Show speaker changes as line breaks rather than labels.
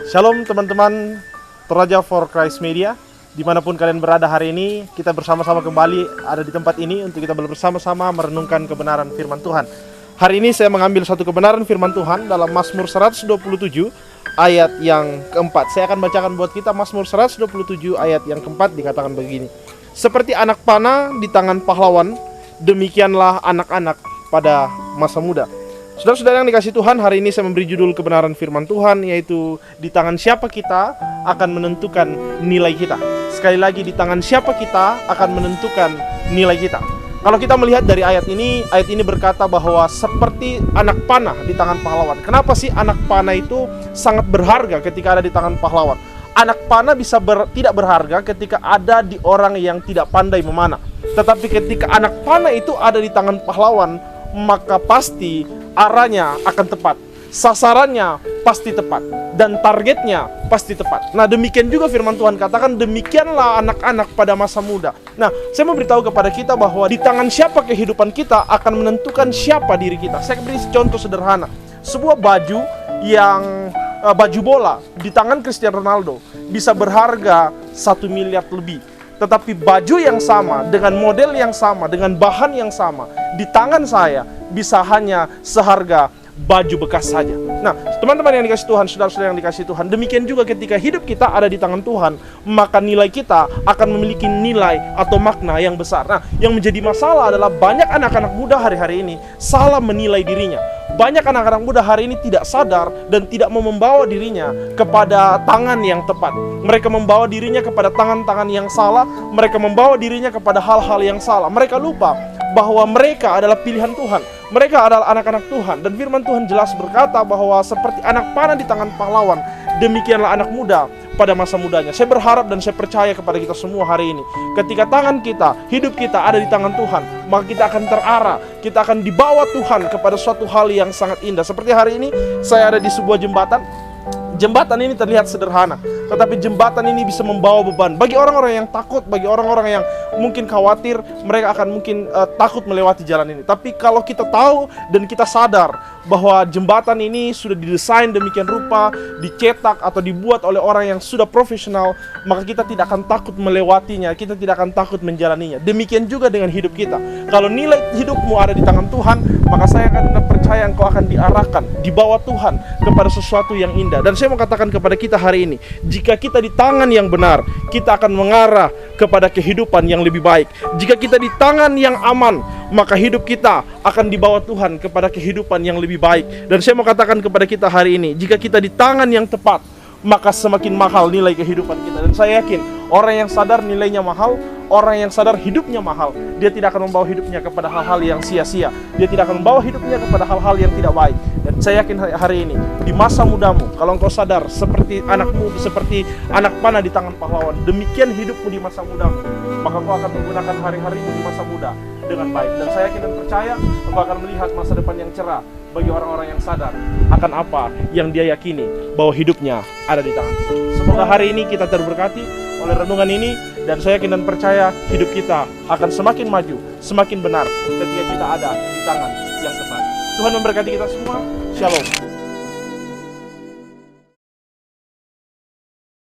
Shalom teman-teman Toraja for Christ Media. Dimanapun kalian berada hari ini, kita bersama-sama kembali ada di tempat ini untuk kita bersama-sama merenungkan kebenaran firman Tuhan. Hari ini saya mengambil satu kebenaran firman Tuhan dalam Mazmur 127 ayat yang keempat. Saya akan bacakan buat kita Mazmur 127 ayat yang keempat, dikatakan begini: seperti anak panah di tangan pahlawan, demikianlah anak-anak pada masa muda. Saudara-saudara yang dikasih Tuhan, hari ini saya memberi judul kebenaran firman Tuhan, yaitu di tangan siapa kita akan menentukan nilai kita. Sekali lagi, di tangan siapa kita akan menentukan nilai kita. Kalau kita melihat dari ayat ini berkata bahwa seperti anak panah di tangan pahlawan. Kenapa sih anak panah itu sangat berharga ketika ada di tangan pahlawan? Anak panah bisa tidak berharga ketika ada di orang yang tidak pandai memanah. Tetapi ketika anak panah itu ada di tangan pahlawan, maka pasti arahnya akan tepat, sasarannya pasti tepat, dan targetnya pasti tepat. Nah, demikian juga firman Tuhan katakan, demikianlah anak-anak pada masa muda. Nah, saya mau beritahu kepada kita bahwa di tangan siapa kehidupan kita akan menentukan siapa diri kita. Saya beri contoh sederhana. Sebuah baju baju bola di tangan Cristiano Ronaldo bisa berharga 1 miliar lebih. Tetapi baju yang sama, dengan model yang sama, dengan bahan yang sama, di tangan saya bisa hanya seharga baju bekas saja. Nah, teman-teman yang dikasih Tuhan, saudara-saudara yang dikasih Tuhan, demikian juga ketika hidup kita ada di tangan Tuhan, maka nilai kita akan memiliki nilai atau makna yang besar. Nah, yang menjadi masalah adalah banyak anak-anak muda hari-hari ini salah menilai dirinya. Banyak anak-anak muda hari ini tidak sadar dan tidak mau membawa dirinya kepada tangan yang tepat. Mereka membawa dirinya kepada tangan-tangan yang salah. Mereka membawa dirinya kepada hal-hal yang salah. Mereka lupa bahwa mereka adalah pilihan Tuhan. Mereka adalah anak-anak Tuhan. Dan firman Tuhan jelas berkata bahwa seperti anak panah di tangan pahlawan, demikianlah anak muda pada masa mudanya. Saya berharap dan saya percaya kepada kita semua hari ini, ketika tangan kita, hidup kita ada di tangan Tuhan, maka kita akan terarah, kita akan dibawa Tuhan kepada suatu hal yang sangat indah. Seperti hari ini saya ada di sebuah jembatan. Jembatan ini terlihat sederhana, tetapi jembatan ini bisa membawa beban. Bagi orang-orang yang takut, bagi orang-orang yang mungkin khawatir, mereka akan mungkin takut melewati jalan ini. Tapi kalau kita tahu dan kita sadar bahwa jembatan ini sudah didesain demikian rupa, dicetak atau dibuat oleh orang yang sudah profesional, maka kita tidak akan takut melewatinya, kita tidak akan takut menjalaninya. Demikian juga dengan hidup kita. Kalau nilai hidupmu ada di tangan Tuhan, maka saya akan percaya engkau akan diarahkan, dibawa Tuhan kepada sesuatu yang indah. Dan saya mau katakan kepada kita hari ini, jika kita di tangan yang benar, kita akan mengarah kepada kehidupan yang lebih baik. Jika kita di tangan yang aman, maka hidup kita akan dibawa Tuhan kepada kehidupan yang lebih baik. Dan saya mau katakan kepada kita hari ini, jika kita di tangan yang tepat, maka semakin mahal nilai kehidupan kita. Dan saya yakin orang yang sadar nilainya mahal, orang yang sadar hidupnya mahal, dia tidak akan membawa hidupnya kepada hal-hal yang sia-sia. Dia tidak akan membawa hidupnya kepada hal-hal yang tidak baik. Dan saya yakin hari ini, di masa mudamu, kalau engkau sadar seperti seperti anak panah di tangan pahlawan, demikian hidupmu di masa mudamu, maka engkau akan menggunakan hari-harimu di masa muda dengan baik. Dan saya yakin dan percaya engkau akan melihat masa depan yang cerah bagi orang-orang yang sadar akan apa yang dia yakini bahwa hidupnya ada di tangan. Semoga hari ini kita terberkati oleh renungan ini, dan saya yakin dan percaya hidup kita akan semakin maju, semakin benar ketika kita ada di tangan yang tepat. Tuhan memberkati kita semua. Shalom.